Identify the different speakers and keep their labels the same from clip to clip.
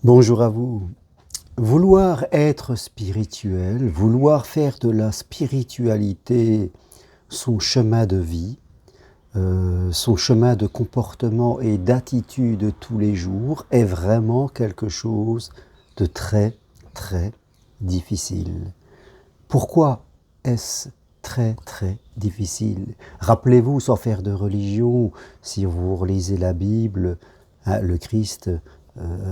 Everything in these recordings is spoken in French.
Speaker 1: Bonjour à vous. Vouloir être spirituel, vouloir faire de la spiritualité son chemin de vie, son chemin de comportement et d'attitude tous les jours est vraiment quelque chose de très, très difficile. Pourquoi est-ce très, très difficile? Rappelez-vous, sans faire de religion, si vous relisez la Bible, le Christ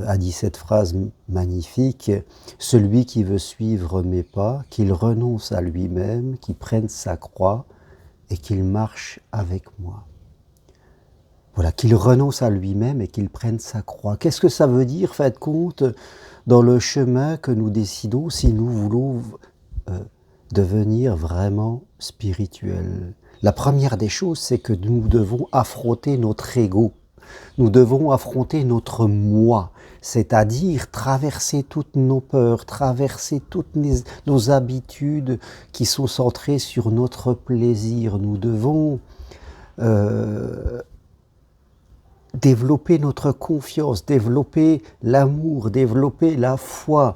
Speaker 1: a dit cette phrase magnifique: « Celui qui veut suivre mes pas, qu'il renonce à lui-même, qu'il prenne sa croix et qu'il marche avec moi. » Voilà, qu'il renonce à lui-même et qu'il prenne sa croix. Qu'est-ce que ça veut dire, faites compte, dans le chemin que nous décidons si nous voulons devenir vraiment spirituels? La première des choses, c'est que nous devons affronter notre ego. Nous devons affronter notre moi, c'est-à-dire traverser toutes nos peurs, traverser toutes nos habitudes qui sont centrées sur notre plaisir. Nous devons développer notre confiance, développer l'amour, développer la foi.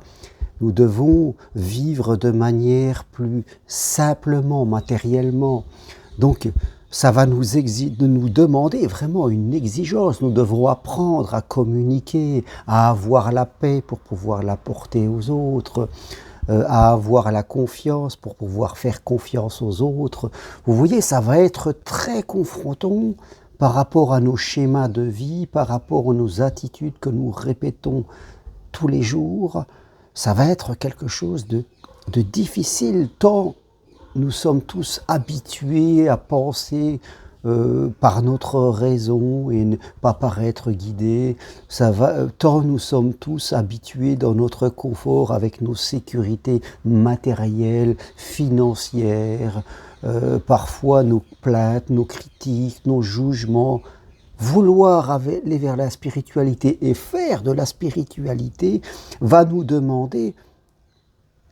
Speaker 1: Nous devons vivre de manière plus simplement, matériellement. Donc, ça va nous demander vraiment une exigence. Nous devons apprendre à communiquer, à avoir la paix pour pouvoir l'apporter aux autres, à avoir la confiance pour pouvoir faire confiance aux autres. Vous voyez, ça va être très confrontant par rapport à nos schémas de vie, par rapport à nos attitudes que nous répétons tous les jours. Ça va être quelque chose de difficile, tant nous sommes tous habitués à penser par notre raison et ne pas paraître guidés. Tant nous sommes tous habitués dans notre confort avec nos sécurités matérielles, financières, parfois nos plaintes, nos critiques, nos jugements. Vouloir aller vers la spiritualité et faire de la spiritualité va nous demander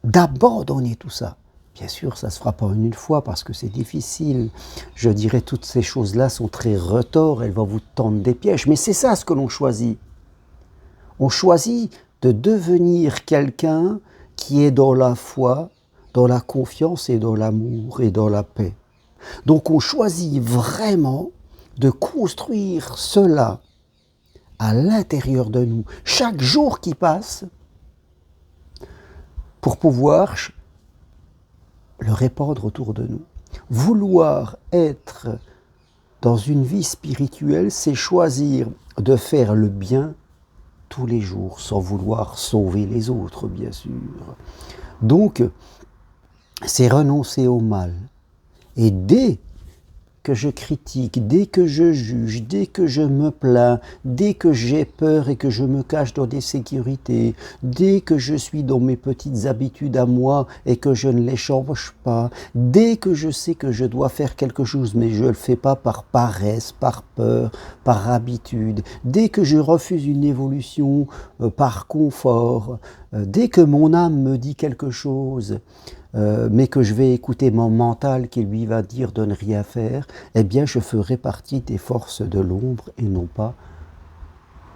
Speaker 1: d'abandonner tout ça. Bien sûr, ça ne se fera pas en une fois parce que c'est difficile. Je dirais toutes ces choses-là sont très retors, elles vont vous tendre des pièges. Mais c'est ça ce que l'on choisit. On choisit de devenir quelqu'un qui est dans la foi, dans la confiance et dans l'amour et dans la paix. Donc on choisit vraiment de construire cela à l'intérieur de nous, chaque jour qui passe, pour pouvoir le répandre autour de nous. Vouloir être dans une vie spirituelle, c'est choisir de faire le bien tous les jours, sans vouloir sauver les autres, bien sûr. Donc, c'est renoncer au mal. Et dès que je critique, dès que je juge, dès que je me plains, dès que j'ai peur et que je me cache dans des sécurités, dès que je suis dans mes petites habitudes à moi et que je ne les change pas, dès que je sais que je dois faire quelque chose mais je ne le fais pas par paresse, par peur, par habitude, dès que je refuse une évolution par confort, dès que mon âme me dit quelque chose, mais que je vais écouter mon mental qui lui va dire de ne rien faire, eh bien je ferai partie des forces de l'ombre et non pas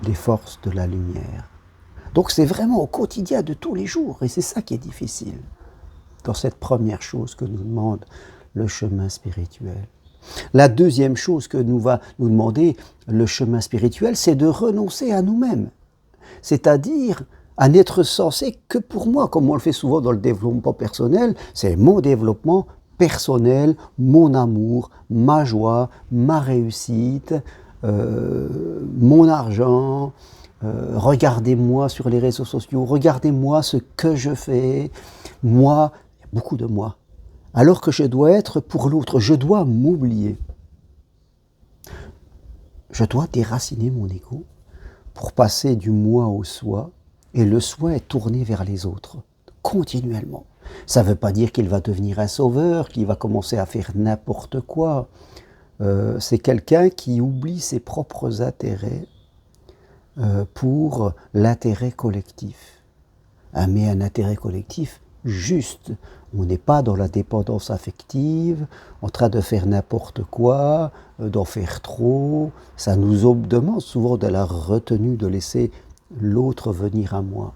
Speaker 1: des forces de la lumière. Donc c'est vraiment au quotidien de tous les jours, et c'est ça qui est difficile, dans cette première chose que nous demande le chemin spirituel. La deuxième chose que nous va nous demander le chemin spirituel, c'est de renoncer à nous-mêmes, c'est-à-dire à n'être censé que pour moi, comme on le fait souvent dans le développement personnel, c'est mon développement personnel, mon amour, ma joie, ma réussite, mon argent, regardez-moi sur les réseaux sociaux, regardez-moi ce que je fais, moi, il y a beaucoup de moi, alors que je dois être pour l'autre, je dois m'oublier. Je dois déraciner mon ego pour passer du moi au soi, et le soi est tourné vers les autres, continuellement. Ça ne veut pas dire qu'il va devenir un sauveur, qu'il va commencer à faire n'importe quoi. C'est quelqu'un qui oublie ses propres intérêts pour l'intérêt collectif. Mais un intérêt collectif juste. On n'est pas dans la dépendance affective, en train de faire n'importe quoi, d'en faire trop. Ça nous demande souvent de la retenue, de laisser l'autre venir à moi.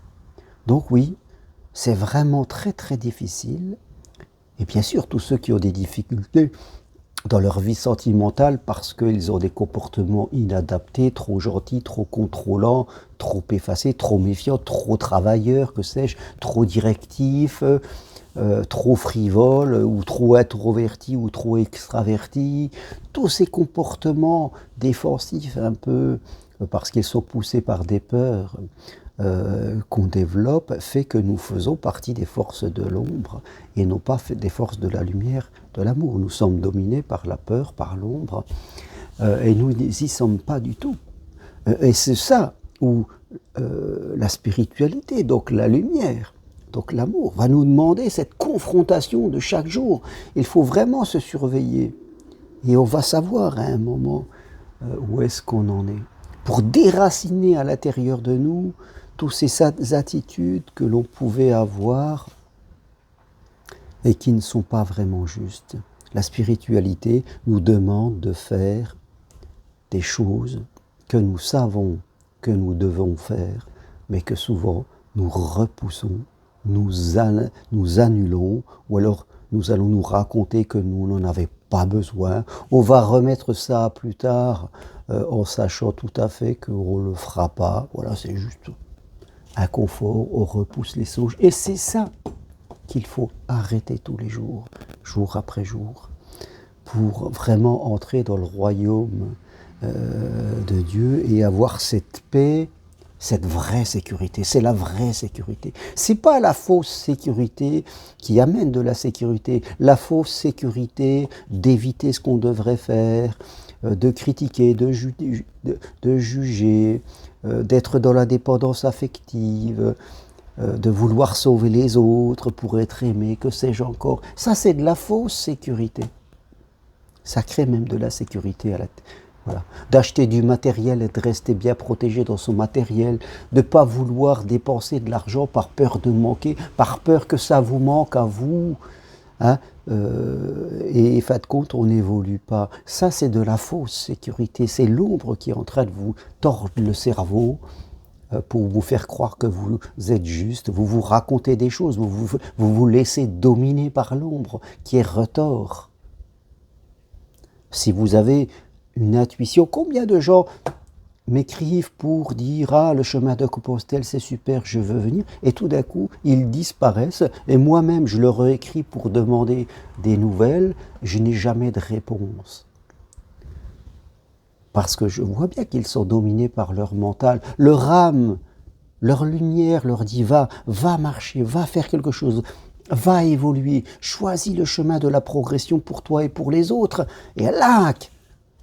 Speaker 1: Donc oui, c'est vraiment très très difficile. Et bien sûr, tous ceux qui ont des difficultés dans leur vie sentimentale parce qu'ils ont des comportements inadaptés, trop gentils, trop contrôlants, trop effacés, trop méfiants, trop travailleurs, que sais-je, trop directifs, trop frivoles, ou trop introvertis, ou trop extravertis. Tous ces comportements défensifs un peu, parce qu'ils sont poussés par des peurs, qu'on développe fait que nous faisons partie des forces de l'ombre et non pas des forces de la lumière, de l'amour. Nous sommes dominés par la peur, par l'ombre, et nous n'y sommes pas du tout. Et c'est ça où la spiritualité, donc la lumière, donc l'amour, va nous demander cette confrontation de chaque jour. Il faut vraiment se surveiller. Et on va savoir à un moment où est-ce qu'on en est. Pour déraciner à l'intérieur de nous toutes ces attitudes que l'on pouvait avoir et qui ne sont pas vraiment justes. La spiritualité nous demande de faire des choses que nous savons que nous devons faire, mais que souvent nous repoussons, nous annulons, ou alors nous allons nous raconter que nous n'en avons pas besoin. On va remettre ça plus tard en sachant tout à fait qu'on ne le fera pas. Voilà, c'est juste un confort, on repousse les songes. Et c'est ça qu'il faut arrêter tous les jours, jour après jour, pour vraiment entrer dans le royaume de Dieu et avoir cette paix, cette vraie sécurité. C'est la vraie sécurité. C'est pas la fausse sécurité qui amène de la sécurité. La fausse sécurité d'éviter ce qu'on devrait faire, de critiquer, de juger, d'être dans la dépendance affective, de vouloir sauver les autres pour être aimé, que sais-je encore. Ça, c'est de la fausse sécurité. Ça crée même de la sécurité à la tête. Voilà. D'acheter du matériel et de rester bien protégé dans son matériel, de ne pas vouloir dépenser de l'argent par peur de manquer, par peur que ça vous manque à vous. Hein, et fin de compte, on n'évolue pas. Ça, c'est de la fausse sécurité. C'est l'ombre qui est en train de vous tordre le cerveau pour vous faire croire que vous êtes juste. Vous vous racontez des choses, vous vous laissez dominer par l'ombre qui est retors. Si vous avez une intuition, combien de gens m'écrivent pour dire « Ah, le chemin de Compostelle, c'est super, je veux venir » et tout d'un coup, ils disparaissent. Et moi-même, je leur écris pour demander des nouvelles, je n'ai jamais de réponse. Parce que je vois bien qu'ils sont dominés par leur mental. Leur âme, leur lumière leur dit « Va marcher, va faire quelque chose ». Va évoluer, choisis le chemin de la progression pour toi et pour les autres. Et là,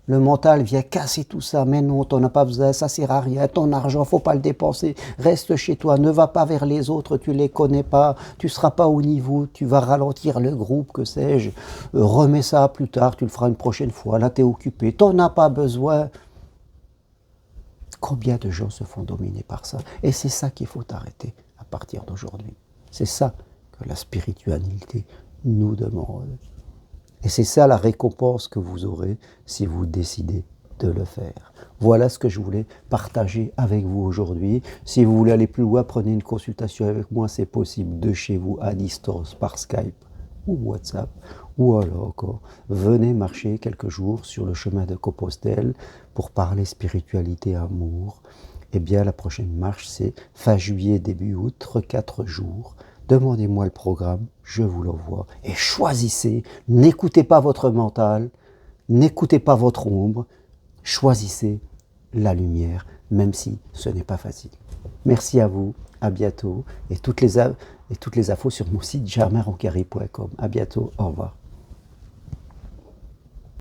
Speaker 1: le mental vient casser tout ça. Mais non, t'en as pas besoin, ça sert à rien. Ton argent, faut pas le dépenser. Reste chez toi, ne va pas vers les autres, tu les connais pas, tu seras pas au niveau, tu vas ralentir le groupe, que sais-je. Remets ça plus tard, tu le feras une prochaine fois. Là, t'es occupé, t'en as pas besoin. Combien de gens se font dominer par ça? Et c'est ça qu'il faut arrêter à partir d'aujourd'hui. C'est ça que la spiritualité nous demande. Et c'est ça la récompense que vous aurez si vous décidez de le faire. Voilà ce que je voulais partager avec vous aujourd'hui. Si vous voulez aller plus loin, prenez une consultation avec moi, c'est possible de chez vous, à distance, par Skype ou WhatsApp. Ou alors encore, venez marcher quelques jours sur le chemin de Compostelle pour parler spiritualité, amour. Eh bien, la prochaine marche, c'est fin juillet, début août, 4 jours. Demandez-moi le programme, je vous l'envoie. Et choisissez, n'écoutez pas votre mental, n'écoutez pas votre ombre, choisissez la lumière, même si ce n'est pas facile. Merci à vous, à bientôt. Et toutes les infos sur mon site germainroncari.com. À bientôt, au revoir.